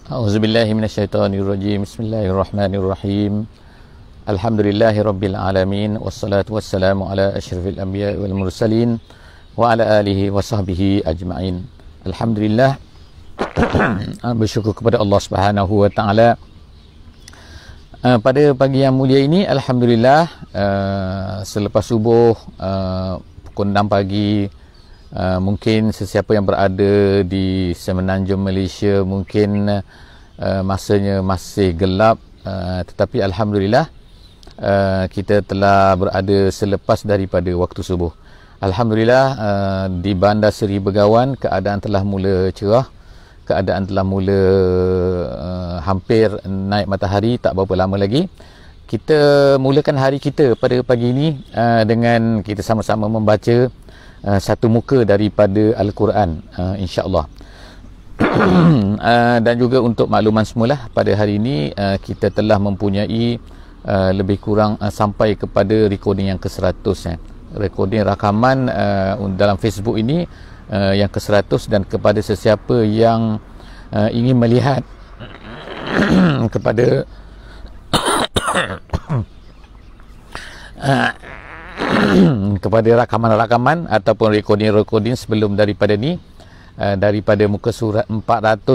A'udzubillahi minasyaitonirrajim. Bismillahirrahmanirrahim. Alhamdulillahi rabbil alamin, wassalatu wassalamu ala asyrafil anbiya'i wal mursalin wa ala alihi wa sahbihi ajma'in. Alhamdulillah. Bersyukur kepada Allah Subhanahu wa taala. Pada pagi yang mulia ini, alhamdulillah, selepas subuh, pukul 6 pagi, mungkin sesiapa yang berada di Semenanjung Malaysia mungkin masanya masih gelap, tetapi alhamdulillah, kita telah berada selepas daripada waktu subuh. Alhamdulillah, di Bandar Seri Begawan keadaan telah mula cerah, keadaan telah mula hampir naik matahari, tak berapa lama lagi. Kita mulakan hari kita pada pagi ini dengan kita sama-sama membaca satu muka daripada Al-Quran, insya-Allah. Dan juga untuk makluman semula, pada hari ini kita telah mempunyai lebih kurang sampai kepada recording yang ke-100, recording rakaman dalam Facebook ini yang ke-100. Dan kepada sesiapa yang ingin melihat kepada kepada rakaman-rakaman ataupun recording sebelum daripada ni, daripada muka surat 348,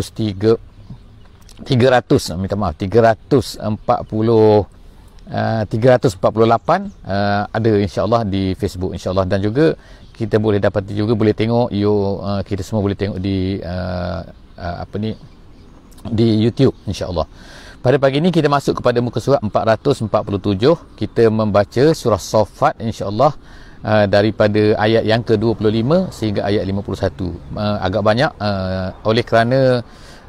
ada insya-Allah di Facebook, insya-Allah. Dan juga kita boleh dapat juga, boleh tengok, kita semua boleh tengok di di YouTube, insya-Allah. Pada pagi ini kita masuk kepada muka surat 447. Kita membaca surah Saffat, insya-Allah, daripada ayat yang ke-25 sehingga ayat 51. Agak banyak, oleh kerana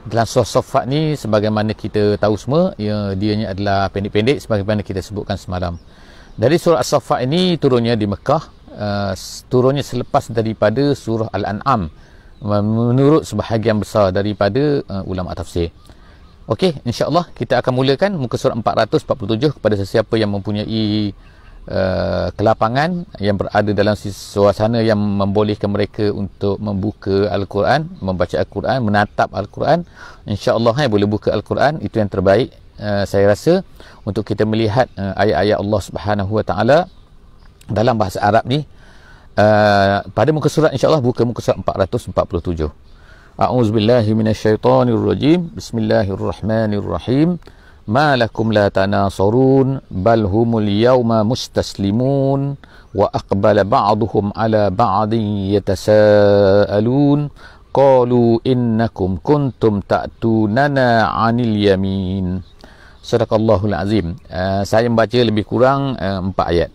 dalam surah Saffat ni, sebagaimana kita tahu semua, dianya adalah pendek-pendek sebagaimana kita sebutkan semalam. Dari surah Saffat ini turunnya di Mekah, turunnya selepas daripada surah Al-An'am, menurut sebahagian besar daripada ulama tafsir. Okey, insya-Allah kita akan mulakan muka surat 447. Kepada sesiapa yang mempunyai kelapangan, yang berada dalam suasana yang membolehkan mereka untuk membuka Al-Quran, membaca Al-Quran, menatap Al-Quran, insya-Allah boleh buka Al-Quran. Itu yang terbaik, saya rasa, untuk kita melihat ayat-ayat Allah Subhanahu wa taala dalam bahasa Arab ni. Pada muka surat, insya-Allah, buka muka surat 447. A'udzubillahi minasyaitonirrajim. Bismillahirrahmanirrahim. Ma lakum la tanasarun bal humul yawma mustaslimun wa aqbala ba'duhum ala ba'din yatasaalun qalu innakum kuntum ta'tunana 'anil yamin. Sadaqallahul azim. Saya membaca lebih kurang 4 ayat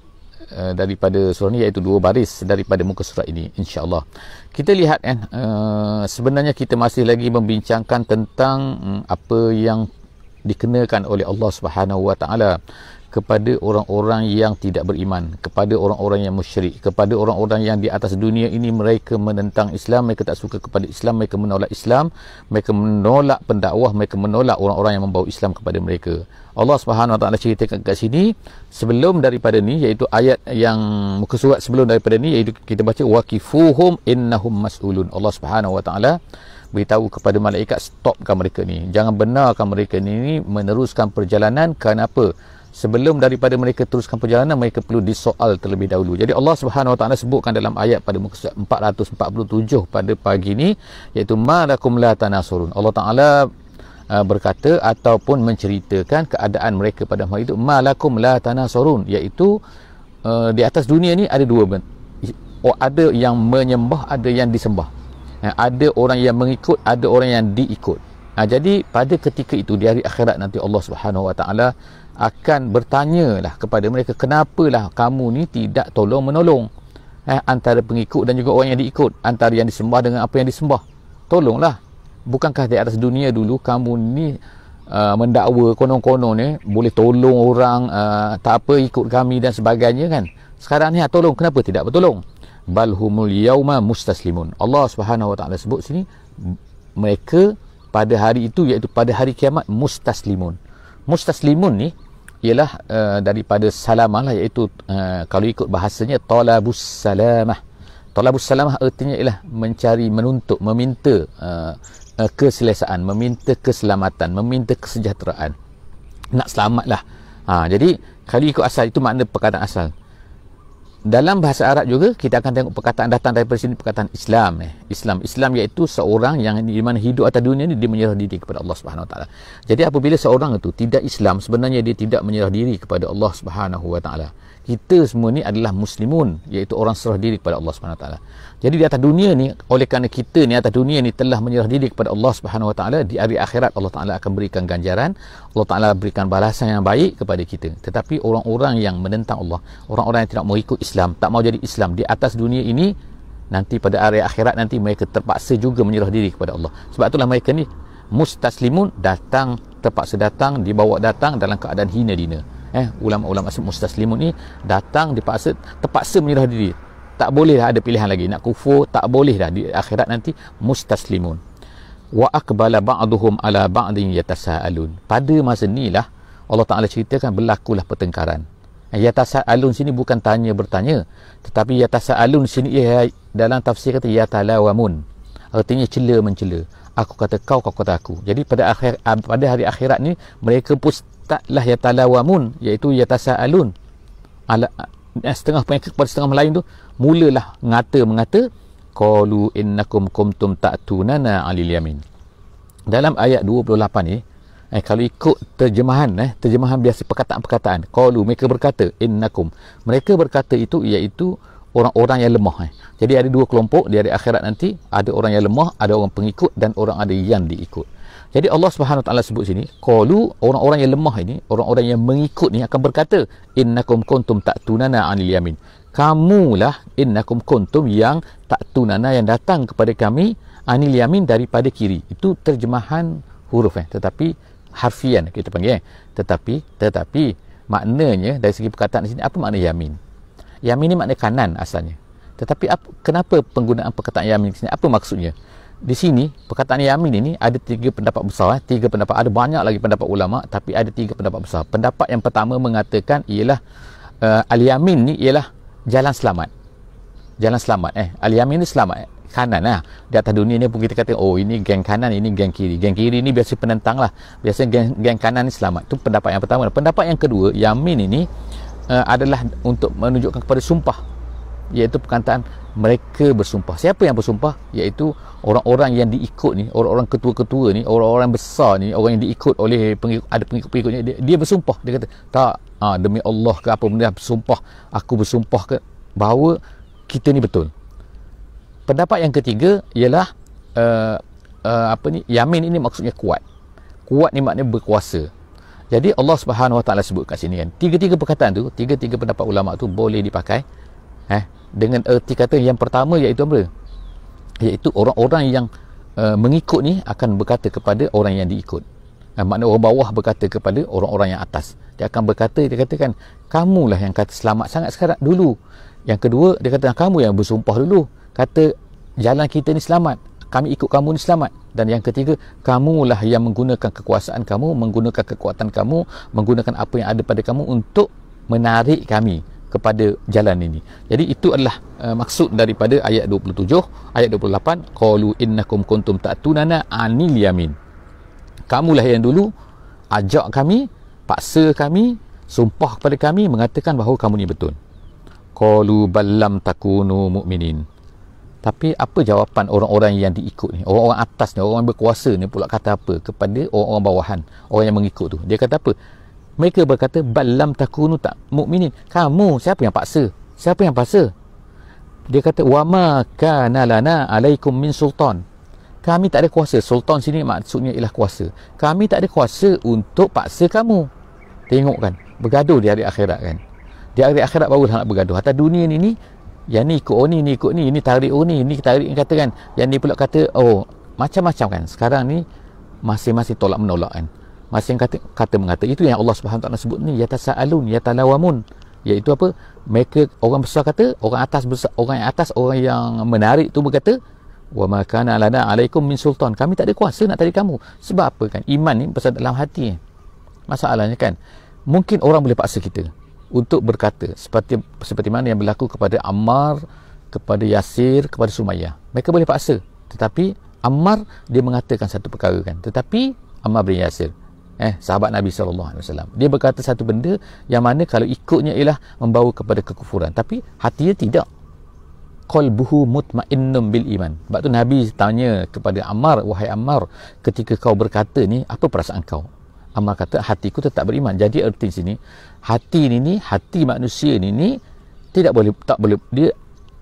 daripada surah ni, iaitu 2 baris daripada muka surat ini, insya-Allah. Kita lihat sebenarnya kita masih lagi membincangkan tentang apa yang dikenakan oleh Allah Subhanahu wa taala kepada orang-orang yang tidak beriman, kepada orang-orang yang musyrik, kepada orang-orang yang di atas dunia ini mereka menentang Islam, mereka tak suka kepada Islam, mereka menolak Islam, mereka menolak pendakwah, mereka menolak orang-orang yang membawa Islam kepada mereka. Allah Subhanahu wa taala ceritakan kat sini sebelum daripada ni, iaitu ayat yang muka surat sebelum daripada ni, iaitu kita baca waqifuhum innahum mas'ulun. Allah Subhanahu wa taala beritahu kepada malaikat, stopkan mereka ni, jangan benarkan mereka ni meneruskan perjalanan. Kenapa? Sebelum daripada mereka teruskan perjalanan, mereka perlu disoal terlebih dahulu. Jadi Allah Subhanahu wa taala sebutkan dalam ayat pada muka surat 447 pada pagi ni, iaitu ma lakum la tanasurun. Allah Taala berkata ataupun menceritakan keadaan mereka pada hari itu, ma lakum la tanasurun, iaitu di atas dunia ni ada dua bentuk. Ada yang menyembah, ada yang disembah. Ada orang yang mengikut, ada orang yang diikut. Jadi pada ketika itu, di hari akhirat nanti, Allah Subhanahu wa taala akan bertanyalah kepada mereka, kenapalah kamu ni tidak tolong menolong antara pengikut dan juga orang yang diikut, antara yang disembah dengan apa yang disembah. Tolonglah. Bukankah di atas dunia dulu kamu ni mendakwa konon-konon ni boleh tolong orang, tak apa, ikut kami dan sebagainya kan. Sekarang ni tolong, kenapa tidak bertolong? Bal humul yauma mustaslimun. Allah Subhanahu wa taala sebut sini mereka pada hari itu, iaitu pada hari kiamat, mustaslimun. Mustaslimun ni ialah daripada salamah lah, iaitu kalau ikut bahasanya talabus salamah. Talabus salamah artinya ialah mencari, menuntut, meminta keselesaan, meminta keselamatan, meminta kesejahteraan, nak selamatlah. Jadi kalau ikut asal, itu makna perkataan asal. Dalam bahasa Arab juga kita akan tengok perkataan datang daripada sini, perkataan Islam. Islam iaitu seorang yang di mana hidup atas dunia ni dia menyerah diri kepada Allah Subhanahu Wa Taala. Jadi apabila seorang itu tidak Islam, sebenarnya dia tidak menyerah diri kepada Allah Subhanahu Wa Taala. Kita semua ni adalah muslimun, iaitu orang serah diri kepada Allah Subhanahu Wa Taala. Jadi di atas dunia ni, oleh kerana kita ni atas dunia ni telah menyerah diri kepada Allah Subhanahu Wa Taala, di hari akhirat Allah Taala akan berikan ganjaran, Allah Taala berikan balasan yang baik kepada kita. Tetapi orang-orang yang menentang Allah, orang-orang yang tidak mau ikut Islam, tak mau jadi Islam di atas dunia ini, nanti pada hari akhirat nanti mereka terpaksa juga menyerah diri kepada Allah. Sebab itulah mereka ni mustaslimun, terpaksa datang, dibawa datang dalam keadaan hina dina. Ulama-ulama mustaslimun ni datang terpaksa menyerah diri. Tak boleh dah ada pilihan lagi, nak kufur tak boleh dah di akhirat nanti. Mustaslimun. Wa aqbala ba'duhum ala ba'din yatasaalun. Pada masa inilah Allah Taala ceritakan berlakulah pertengkaran. Yatasaalun sini bukan tanya bertanya, tetapi yatasaalun sini dalam tafsir kata yatalawamun, artinya cela mencela. Aku kata kau, kau kata aku. Jadi pada hari akhirat ni mereka pun taklah yatalawamun, iaitu yatasaalun. Setengah mereka kepada setengah lain tu mulalah mengata qalu innakum kuntum ta'tunana 'alil yamin. Dalam ayat 28 ni, kalau ikut terjemahan biasa, perkataan-perkataan, qalu, mereka berkata, innakum, mereka berkata itu iaitu orang-orang yang lemah. Jadi ada dua kelompok di hari akhirat nanti, ada orang yang lemah, ada orang pengikut, dan orang ada yang diikut. Jadi Allah Subhanahu Wa Taala sebut sini, qalu, orang-orang yang lemah ini, orang-orang yang mengikut ni akan berkata, innakum kuntum ta'tunana 'anil yamin. Kamulah innakum kuntum yang ta'tunana, yang datang kepada kami, 'anil yamin, daripada kiri. Itu terjemahan huruf tetapi harfian kita panggil. Tetapi maknanya dari segi perkataan di sini, apa makna yamin? Yamin ni makna kanan asalnya. Tetapi kenapa penggunaan perkataan yamin di sini? Apa maksudnya? Di sini perkataan yamin ini ada tiga pendapat besar. Tiga pendapat, ada banyak lagi pendapat ulama, tapi ada tiga pendapat besar. Pendapat yang pertama mengatakan ialah al-yamin ni ialah jalan selamat. Jalan selamat. Al-yamin ni selamat, kanan lah. Di atas dunia ni pun kita kata, oh ini geng kanan, ini geng kiri. Geng kiri ni biasa penentang lah. Biasanya geng kanan ni selamat. Itu pendapat yang pertama. Pendapat yang kedua, yamin ini adalah untuk menunjukkan kepada sumpah, iaitu perkataan mereka bersumpah. Siapa yang bersumpah? Iaitu orang-orang yang diikut ni, orang-orang ketua-ketua ni, orang-orang besar ni, orang yang diikut oleh ada pengikut-pengikutnya, dia bersumpah. Dia kata, tak, demi Allah ke apa benda, bersumpah, aku bersumpah ke bahawa kita ni betul. Pendapat yang ketiga ialah yamin ini maksudnya kuat. Kuat ni maknanya berkuasa. Jadi Allah Subhanahu Wa Taala sebut kat sini kan, tiga-tiga perkataan tu, tiga-tiga pendapat ulama tu boleh dipakai dengan erti kata yang pertama iaitu apa? Iaitu orang-orang yang mengikut ni akan berkata kepada orang yang diikut. Makna orang bawah berkata kepada orang-orang yang atas. Dia akan berkata, dia katakan, kamulah yang kata selamat sangat sekarang dulu. Yang kedua, dia kata kamu yang bersumpah dulu, kata jalan kita ni selamat, kami ikut kamu ni selamat. Dan yang ketiga, kamulah yang menggunakan kekuasaan kamu, menggunakan kekuatan kamu, menggunakan apa yang ada pada kamu untuk menarik kami kepada jalan ini. Jadi itu adalah maksud daripada ayat 27, ayat 28, qalu innakum kuntum ta'tunana 'anil yamin. Kamulah yang dulu ajak kami, paksa kami, sumpah kepada kami, mengatakan bahawa kamu ni betul. Qalu bal lam takunu mu'minin. Tapi apa jawapan orang-orang yang diikut ni, orang-orang atas ni, orang yang berkuasa ni pula kata apa kepada orang-orang bawahan, orang yang mengikut tu? Dia kata apa? Mereka berkata, balam takunu tak mukminin. Kamu, siapa yang paksa? Siapa yang paksa? Dia kata, wama kana lana alaikum min sultan. Kami tak ada kuasa. Sultan sini maksudnya ialah kuasa. Kami tak ada kuasa untuk paksa kamu. Tengok kan, bergaduh di hari akhirat kan. Di hari akhirat baru nak bergaduh. Atas dunia ni yang ni ikut ni ikut ni, ini tarik ni tarik ni kata kan. Yang ni pula kata, macam-macam kan. Sekarang ni masing-masing tolak menolak kan. Masing kata mengata. Itu yang Allah Subhanahu Taala sebut ni, yatasaalun, yatalawamun, iaitu apa? Mereka, orang besar kata, orang atas besar, orang yang atas, orang yang menarik tu berkata, wa ma kana lana alaikum min sultan. Kami tak ada kuasa nak tarik kamu. Sebab apa kan? Iman ni pasal dalam hati. Masalahnya kan, mungkin orang boleh paksa kita untuk berkata seperti mana yang berlaku kepada Ammar, kepada Yasir, kepada Sumayyah. Mereka boleh paksa, tetapi Ammar dia mengatakan satu perkara kan, tetapi Ammar bin Yasir sahabat Nabi SAW, dia berkata satu benda yang mana kalau ikutnya ialah membawa kepada kekufuran, tapi hatinya tidak. Qalbuhu mutmainnun bil iman. Sebab tu Nabi tanya kepada Ammar, wahai Ammar, ketika kau berkata ni, apa perasaan kau? Ammar kata, hatiku tetap beriman. Jadi erti sini, hati ni hati manusia ni tidak boleh, tak boleh dia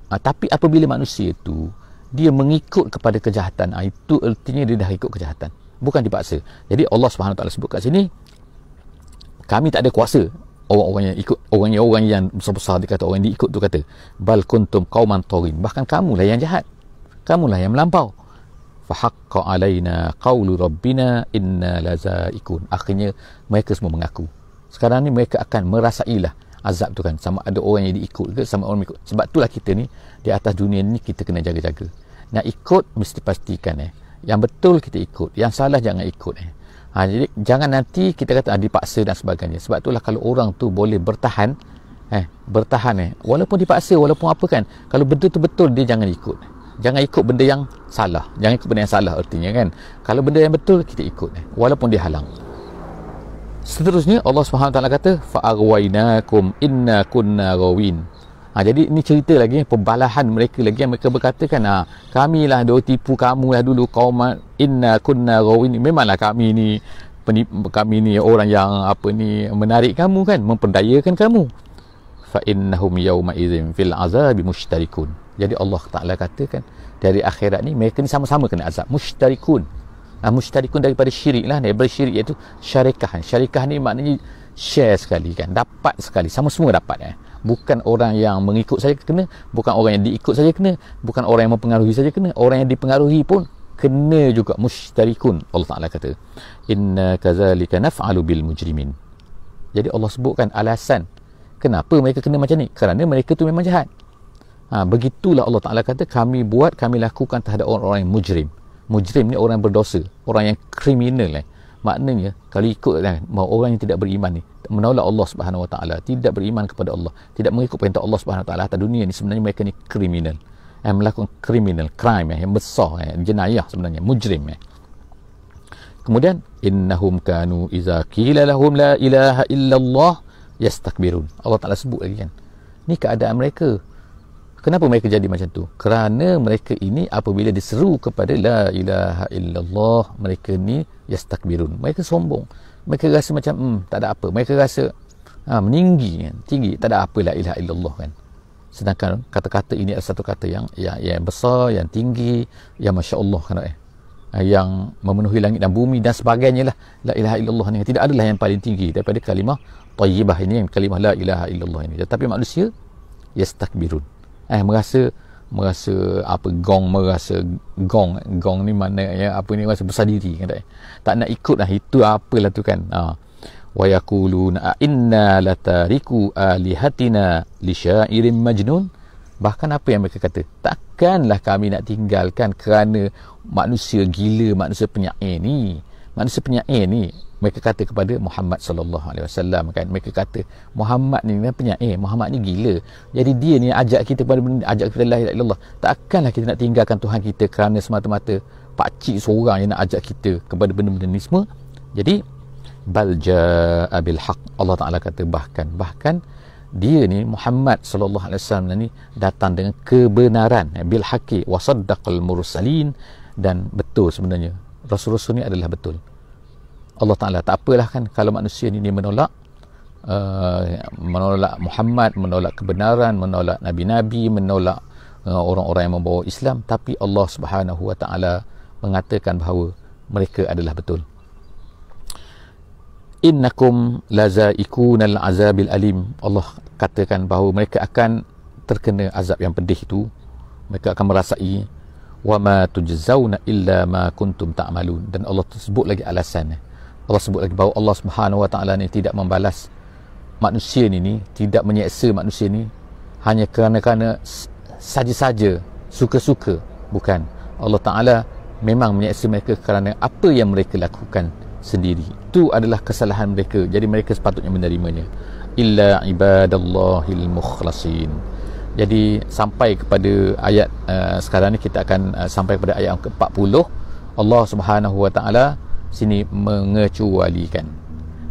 tapi apabila manusia tu dia mengikut kepada kejahatan, itu ertinya dia dah ikut kejahatan, bukan dipaksa. Jadi Allah SWT sebut kat sini, kami tak ada kuasa orang-orang yang ikut, orang yang besar-besar, dia kata orang yang diikut tu kata, bal kuntum qauman taghin, bahkan kamulah yang jahat, kamulah yang melampau. Fa haqqa alaina qaulu rabbina inna lazaikun. Akhirnya mereka semua mengaku. Sekarang ni mereka akan merasailah azab tu kan, sama ada orang yang diikut ke sama orang ikut. Sebab itulah kita ni di atas dunia ni kita kena jaga-jaga. Nak ikut mesti pastikan yang betul kita ikut, yang salah jangan ikut jadi jangan nanti kita kata dipaksa dan sebagainya. Sebab itulah kalau orang tu boleh bertahan walaupun dipaksa, walaupun apa kan, kalau benda tu betul dia jangan ikut. Jangan ikut benda yang salah. Jangan ikut benda yang salah artinya kan. Kalau benda yang betul kita ikut walaupun dia halang. Seterusnya Allah SWT kata fa'aghwaynakum inna kunna ghawin. Jadi ini cerita lagi pembalahan mereka lagi yang mereka berkatakan kamilah duk tipu kamu lah dulu, kaum inna kunna ghawin. Memanglah kami ni orang yang menarik kamu kan, memperdayakan kamu. Fa innahum yawma idzin fil azabi mushtarikun. Jadi Allah Taala katakan dari akhirat ni mereka ni sama-sama kena azab, mushtarikun. Mushtarikun daripada syirik lah, daripada syirik iaitu syarikah. Syarikah ni maknanya share sekali kan, dapat sekali, sama semua dapat bukan orang yang mengikut saja kena, bukan orang yang diikut saja kena, bukan orang yang mempengaruhi saja kena, orang yang dipengaruhi pun kena juga. Mushtarikun, Allah Taala kata inna kadzalika naf'alu bil mujrimin. Jadi Allah sebutkan alasan kenapa mereka kena macam ni, kerana mereka tu memang jahat. Begitulah Allah Ta'ala kata kami lakukan terhadap orang-orang yang mujrim. Mujrim ni orang yang berdosa, orang yang kriminal maknanya kalau ikut orang yang tidak beriman ni, menolak Allah Subhanahu Wa Ta'ala, tidak beriman kepada Allah, tidak mengikut perintah Allah Subhanahu Wa Ta'ala atas dunia ni, sebenarnya mereka ni kriminal, melakukan kriminal, crime yang besar, jenayah sebenarnya, mujrim. Kemudian innahum kanu iza qila lahum la ilaha illallah yastakbirun. Allah Ta'ala sebut lagi kan, ni keadaan mereka. Kenapa mereka jadi macam tu? Kerana mereka ini apabila diseru kepada la ilaha illallah, mereka ni yastakbirun, mereka sombong, mereka rasa macam tak ada apa, mereka rasa meninggi kan? Tinggi, tak ada apa la ilaha illallah kan. Sedangkan kata-kata ini adalah satu kata yang besar, yang tinggi, yang masya-Allah kan, yang memenuhi langit dan bumi dan sebagainya lah. La ilaha illallah ni tidak adalah yang paling tinggi daripada kalimah thayyibah ini, yang kalimah la ilaha illallah ini. Tetapi manusia yastakbirun, merasa gong ni mana rasa besar diri kan, tak nak ikut itu apalah tu kan. Wa yaquluna inna latariku alihatina li syairin majnun. Bahkan apa yang mereka kata, takkanlah kami nak tinggalkan kerana manusia gila, manusia penyair ni. Mereka kata kepada Muhammad sallallahu alaihi wasallam kan, mereka kata Muhammad ni penyair, Muhammad ni gila. Jadi dia ni ajak kita kepada benda, ajak kita la ilaha illallah. Takkanlah kita nak tinggalkan Tuhan kita kerana semata-mata pakcik seorang yang nak ajak kita kepada benda-benda ni semua. Jadi bal jaa bil haq. Allah Taala kata bahkan dia ni Muhammad sallallahu alaihi wasallam ni datang dengan kebenaran, bil haqqi wa saddaqal mursalin, dan betul sebenarnya rasul-rasul ni adalah betul. Allah Ta'ala tak apalah kan kalau manusia ni menolak Muhammad, menolak kebenaran, menolak Nabi-Nabi, menolak orang-orang yang membawa Islam, tapi Allah Subhanahu Wa Ta'ala mengatakan bahawa mereka adalah betul. Innakum lazaikunal azabil alim. Allah katakan bahawa mereka akan terkena azab yang pedih itu, mereka akan merasai. Wa ma tujzauna illa ma kuntum ta'malun. Dan Allah sebut lagi alasan. Allah sebut lagi bahawa Allah Subhanahu Wa Ta'ala ni tidak membalas manusia ni, tidak menyeksa manusia ni hanya kerana saja-saja suka-suka. Bukan. Allah Ta'ala memang menyeksa mereka kerana apa yang mereka lakukan sendiri. Itu adalah kesalahan mereka. Jadi mereka sepatutnya menerimanya. Illa ibadallahil mukhlasin. Jadi sampai kepada ayat sekarang ni kita akan sampai kepada ayat ke-40. Allah Subhanahu Wa Taala sini mengecualikan.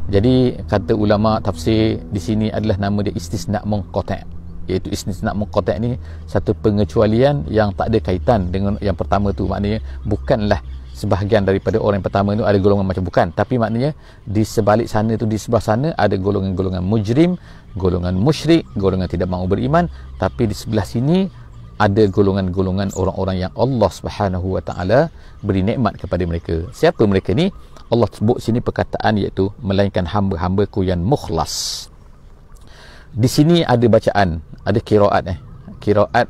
Jadi kata ulama tafsir di sini adalah nama dia istisna munqati', iaitu istisna munqati' ni satu pengecualian yang tak ada kaitan dengan yang pertama tu. Maknanya bukanlah sebahagian daripada orang yang pertama itu ada golongan macam, bukan, tapi maknanya di sebalik sana tu, di sebelah sana ada golongan-golongan mujrim, golongan musyrik, golongan tidak mahu beriman, tapi di sebelah sini ada golongan-golongan orang-orang yang Allah Subhanahu Wa Taala beri nikmat kepada mereka. Siapa mereka ni? Allah sebut sini perkataan iaitu melainkan hamba-hambaku yang mukhlas. Di sini ada bacaan, ada qiraat qiraat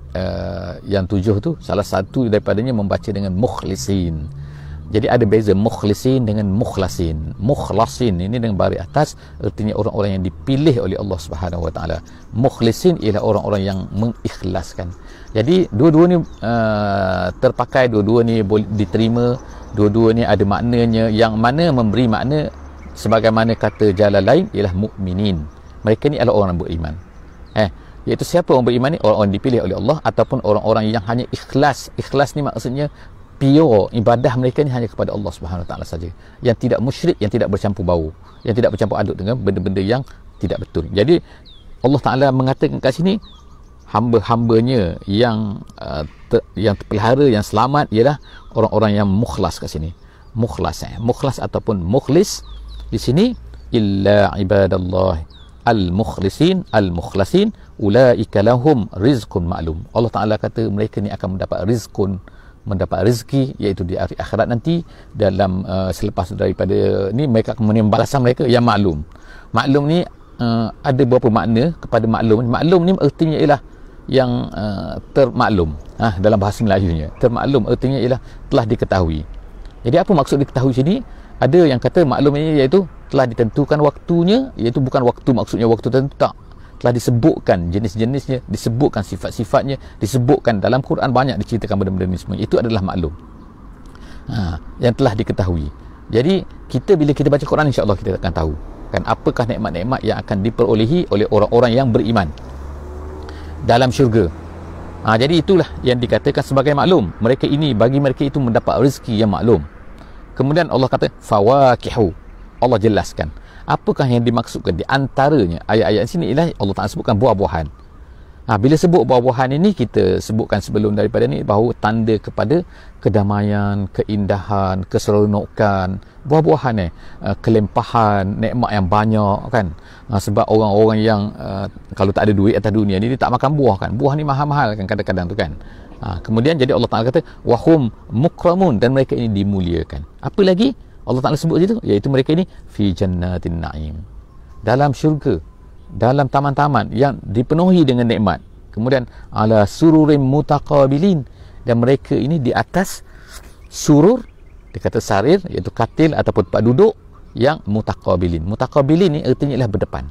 yang 7 tu, salah satu daripadanya membaca dengan mukhlisin. Jadi ada beza mukhlisin dengan mukhlasin. Mukhlasin ini dengan baris atas, artinya orang-orang yang dipilih oleh Allah Subhanahu Wa Taala. Mukhlisin ialah orang-orang yang mengikhlaskan. Jadi dua-dua ni terpakai, dua-dua ni boleh diterima, dua-dua ni ada maknanya. Yang mana memberi makna sebagaimana kata Jalalain ialah mukminin. Mereka ni adalah orang yang beriman. Iaitu siapa orang beriman ni? Orang-orang dipilih oleh Allah ataupun orang-orang yang hanya ikhlas. Ikhlas ni maksudnya pure, ibadah mereka ni hanya kepada Allah Subhanahu Wa Taala saja, yang tidak musyrik, yang tidak bercampur bau, yang tidak bercampur aduk dengan benda-benda yang tidak betul. Jadi Allah Taala mengatakan kat sini hamba-hambanya yang terpelihara, yang selamat ialah orang-orang yang mukhlas kat sini. Mukhlas mukhlas ataupun mukhlis di sini, illa ibadallah al-mukhlisin al-mukhlasin ulaika lahum rizqun ma'lum. Allah Taala kata mereka ni akan mendapat rizqun, mendapat rezeki, iaitu di akhirat nanti. Dalam selepas daripada ni mereka akan menerima balasan mereka yang maklum. Maklum ni ada beberapa makna kepada maklum. Maklum ni artinya ialah yang termaklum. Dalam bahasa Melayunya termaklum artinya ialah telah diketahui. Jadi apa maksud diketahui sini? Ada yang kata maklum ini iaitu telah ditentukan waktunya, iaitu bukan waktu maksudnya waktu tertentu, tak, telah disebutkan jenis-jenisnya, disebutkan sifat-sifatnya, disebutkan dalam Quran, banyak diceritakan benda-benda ni semua. Itu adalah maklum, yang telah diketahui. Jadi kita bila kita baca Quran, insya-Allah kita akan tahu kan apakah nikmat-nikmat yang akan diperolehi oleh orang-orang yang beriman dalam syurga. Jadi itulah yang dikatakan sebagai maklum. Mereka ini, bagi mereka itu mendapat rezeki yang maklum. Kemudian Allah kata fawakihu. Allah jelaskan apakah yang dimaksudkan di antaranya ayat-ayat sini ialah Allah Ta'ala sebutkan buah-buahan. Bila sebut buah-buahan ini, kita sebutkan sebelum daripada ni bahawa tanda kepada kedamaian, keindahan, keseronokan. Buah-buahan kelimpahan, nikmat yang banyak kan. Sebab orang-orang yang kalau tak ada duit atas dunia ni, dia tak makan buah kan. Buah ni mahal-mahal kan kadang-kadang tu kan. Kemudian jadi Allah Ta'ala kata wahum mukramun, dan mereka ini dimuliakan. Apa lagi Allah Ta'ala sebut situ? Iaitu mereka ini fi jannatin na'im, dalam syurga, dalam taman-taman yang dipenuhi dengan nikmat. Kemudian ala sururim mutaqabilin, dan mereka ini di atas surur, dikata sarir, iaitu katil ataupun tempat duduk yang mutaqabilin. Mutaqabilin ni artinya ialah berdepan.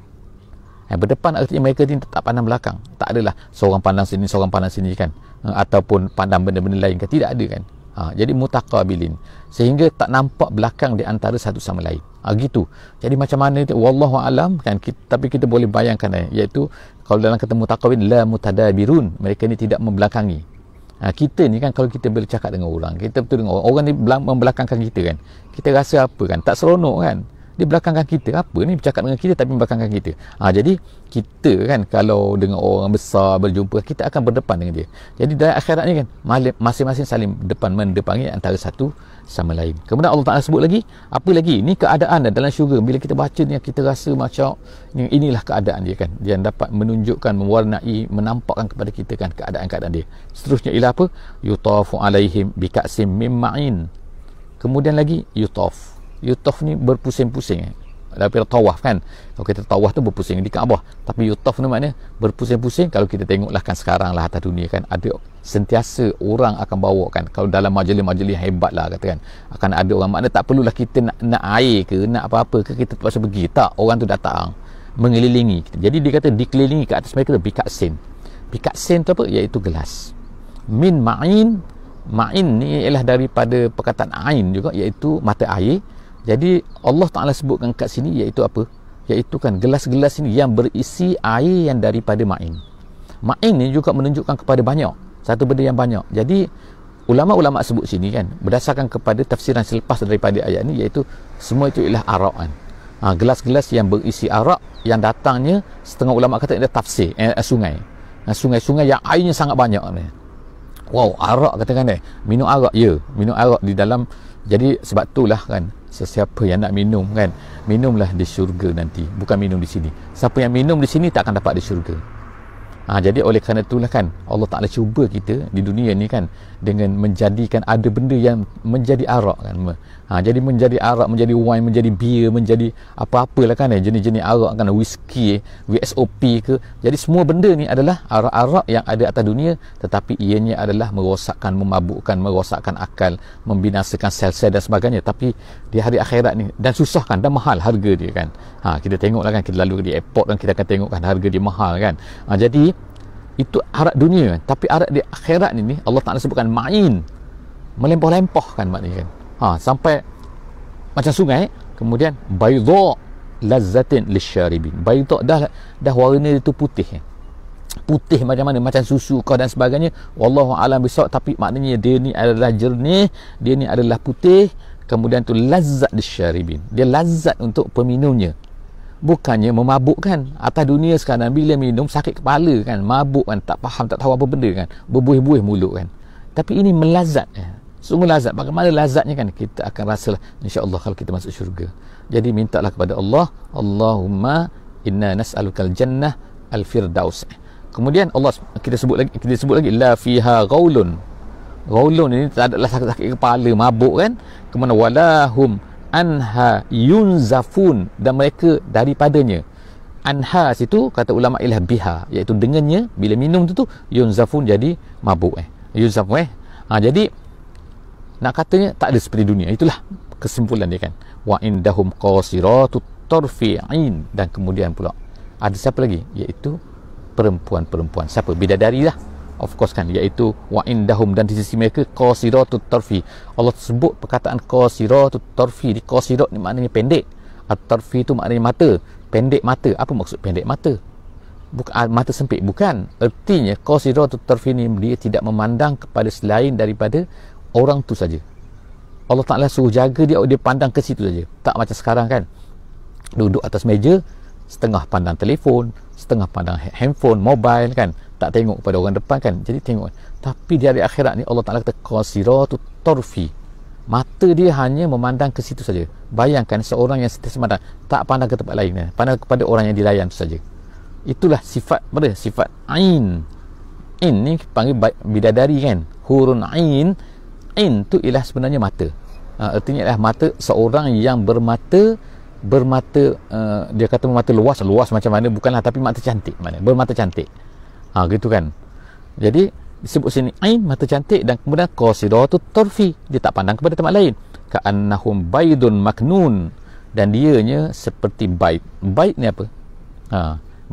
Berdepan artinya mereka ni tak pandang belakang. Tak adalah seorang pandang sini, seorang pandang sini kan, ataupun pandang benda-benda lain kan, tidak ada kan. Jadi mutaqabilin, sehingga tak nampak belakang di antara satu sama lain. Gitu. Jadi macam mana itu wallahu alam kan, tapi kita boleh bayangkan iaitu kalau dalam kata mutaqabilin la mutadabirun, mereka ni tidak membelakangi. Kita ni kan kalau kita bercakap dengan orang, kita betul dengan orang ni membelakangkan kita kan, kita rasa apa kan, tak seronok kan. Dia belakangkan kita, apa ni bercakap dengan kita tapi belakangkan kita. Jadi kita kan kalau dengan orang besar berjumpa, kita akan berdepan dengan dia. Jadi dalam akhirat ni kan masing-masing saling mendepangi antara satu sama lain. Kemudian Allah Ta'ala sebut lagi, apa lagi? Ni keadaan dalam syurga. Bila kita baca ni, kita rasa macam inilah keadaan dia kan, dia dapat menunjukkan, mewarnai, menampakkan kepada kita kan keadaan-keadaan dia. Seterusnya ialah apa? Yutafu alaihim bika'sim mim ma'in. Kemudian lagi yutaf ni berpusing-pusing daripada tawaf kan. Kalau kita tawaf tu berpusing di Kaabah, tapi yutaf ni maknanya berpusing-pusing. Kalau kita tengoklah kan sekarang lah atas dunia kan, ada sentiasa orang akan bawa kan, kalau dalam majlis-majlis hebat lah katakan, akan ada orang, makna tak perlulah kita nak air ke nak apa-apa ke, kita terpaksa pergi, tak, orang tu datang mengelilingi kita. Jadi dia kata dikelilingi ke atas mereka tu bikaksin. Bikaksin tu apa? Iaitu gelas min ma'in. Ma'in ni ialah daripada perkataan ain juga, iaitu mata air. Jadi Allah Ta'ala sebutkan kat sini iaitu apa? Iaitu kan gelas-gelas ini yang berisi air yang daripada ma'in. Ma'in ni juga menunjukkan kepada banyak, satu benda yang banyak. Jadi ulama-ulama sebut sini kan, berdasarkan kepada tafsiran selepas daripada ayat ni, iaitu semua itu ialah arak kan. Gelas-gelas yang berisi arak yang datangnya, setengah ulama kata ada tafsir sungai. Sungai-sungai yang airnya sangat banyak ni. Wow, arak katakan minum arak, ya, minum arak di dalam. Jadi sebab itulah kan, sesiapa yang nak minum kan, minumlah di syurga nanti, bukan minum di sini. Siapa yang minum di sini tak akan dapat di syurga. Jadi oleh kerana itulah kan, Allah Ta'ala cuba kita di dunia ni kan, dengan menjadikan ada benda yang menjadi arak kan. Jadi menjadi arak, menjadi wine, menjadi beer, menjadi apa-apalah kan, jenis-jenis arak kan, whisky, VSOP ke. Jadi semua benda ni adalah arak-arak yang ada atas dunia, tetapi ianya adalah merosakkan, memabukkan, merosakkan akal, membinasakan sel-sel dan sebagainya. Tapi di hari akhirat ni, dan susah kan, dan mahal harga dia kan. Kita tengoklah kan, kita lalu di airport kan, kita akan tengok kan harga dia mahal kan. Jadi itu arak dunia, tapi arak di akhirat ni Allah Ta'ala sebutkan ma'in, melempah-lempah kan maknanya kan. Sampai macam sungai, kemudian baydha lazzatin lisyaribin. Baydha dah warna itu putih ya. Putih macam mana, macam susu kau dan sebagainya, wallahu alam bisawab. Tapi maknanya dia ni adalah jernih, dia ni adalah putih, kemudian tu lazzat lisyaribin, dia lazat untuk peminumnya. Bukannya memabukkan. Atas dunia sekarang bila minum sakit kepala kan, mabuk kan, tak faham, tak tahu apa benda kan, berbuih-buih mulut kan. Tapi ini melazat ya. Sungguh lazat. Bagaimana lazatnya kan, kita akan rasalah insya-Allah kalau kita masuk syurga. Jadi mintalah kepada Allah, Allahumma inna nas'alukal jannah al-firdaus. Kemudian Allah kita sebut lagi la fiha ghaulun. Ghaulun ini tak adalah sakit kepala, mabuk kan. Kemudian walahum anha yunzafun, dan mereka daripadanya. Anha situ kata ulama ilah biha, iaitu dengannya bila minum tu yunzafun, jadi mabuk yunzafun jadi nak katanya tak ada seperti dunia. Itulah kesimpulan dia kan. Wa indahum qasiratut tarfi'in, dan kemudian pula ada siapa lagi, iaitu perempuan-perempuan. Siapa? Bidadari lah, of course kan, iaitu wa indahum, dan di sisi mereka qasiratut tarfi. Allah sebut perkataan qasiratut tarfi. Di qasirat ni maknanya pendek, at-tarfi tu maknanya mata, pendek mata. Apa maksud pendek mata? Bukan mata sempit, bukan. Artinya qasiratut tarfi ni dia tidak memandang kepada selain daripada orang tu saja. Allah Ta'ala suruh jaga dia pandang ke situ saja. Tak macam sekarang kan, duduk atas meja, setengah pandang telefon, setengah pandang handphone, mobile kan, tak tengok pada orang depan kan. Jadi tengok. Tapi di hari akhirat ni Allah Ta'ala kata qasiratut tarfi, mata dia hanya memandang ke situ saja. Bayangkan seorang yang sentiasa pandang, tak pandang ke tempat lain, pandang kepada orang yang dilayan tu saja. Itulah sifat pada sifat ain. In ni panggil bidadari kan, hurun ain. Ain tu ialah sebenarnya mata. Artinya ialah mata seorang yang bermata dia kata mata luas macam mana, bukanlah, tapi mata cantik, mana bermata cantik. Gitu kan. Jadi disebut sini ain, mata cantik, dan kemudian qasiratut tarfi, dia tak pandang kepada tempat lain. Ka'annahum baydun maknun, dan dianya seperti bayd. Bayd ni apa?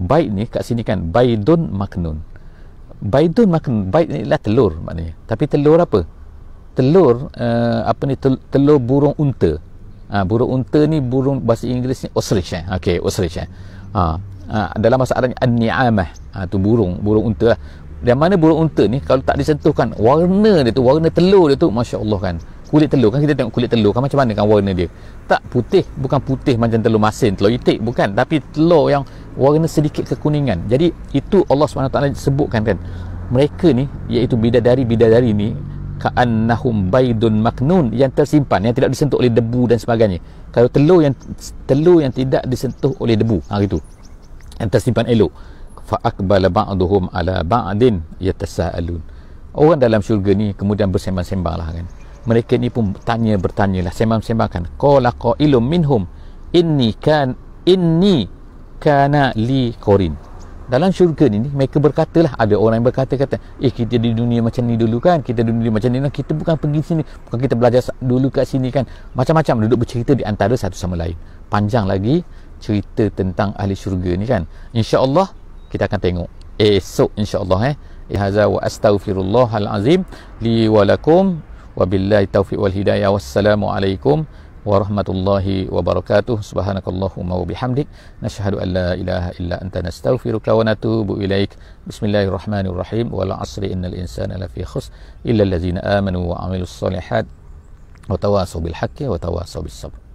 Bayd ni kat sini kan baydun maknun. Baydun maknun, bayd ni ialah telur maknanya. Tapi telur apa? Telur telur burung unta. Burung unta ni burung bahasa Inggeris ni ostrich ostrich. Dalam bahasa Arabnya an-ni'amah. Tu burung unta lah. Dan mana burung unta ni kalau tak disentuhkan, warna dia tu, warna telur dia tu, masya-Allah kan. Kulit telur kan, kita tengok kulit telur kan macam mana kan warna dia. Tak putih, bukan putih macam telur masin, telur itik, bukan, tapi telur yang warna sedikit kekuningan. Jadi itu Allah SWT sebutkan kan, mereka ni iaitu bidadari ni ka'annahum baydun maknun, yang tersimpan, yang tidak disentuh oleh debu dan sebagainya. Kalau telur yang tidak disentuh oleh debu, gitu, yang tersimpan elok. Fa aqbala ba'duhum ala ba'din yatasaalun. Orang dalam syurga ni kemudian bersembang-sembang lah kan. Mereka ni pun bertanya lah, sembang-sembang kan. Qala qailum minhum inni kana li qarin. Dalam syurga ni mereka berkatalah, ada orang yang berkata kita di dunia macam ni dulu kan, kita di dunia macam ni, kita bukan pergi sini, bukan kita belajar dulu kat sini kan, macam-macam duduk bercerita di antara satu sama lain. Panjang lagi cerita tentang ahli syurga ni kan. InsyaAllah kita akan tengok esok insyaAllah. Hadza wa astaghfirullahal azim li wa lakum wa billahi taufiq wal hidayah. Wassalamu alaikum warahmatullahi wabarakatuh. Subhanakallahumma wa bihamdik, nashhadu an la ilaha illa anta, nastaghfiruka wa natubu ilaik. Bismillahirrahmanirrahim. Wal 'asri innal insana lafi khusr illa allazina amanu wa 'amilus solihat wa tawasaw bil haqqi wa tawasaw bis sabr.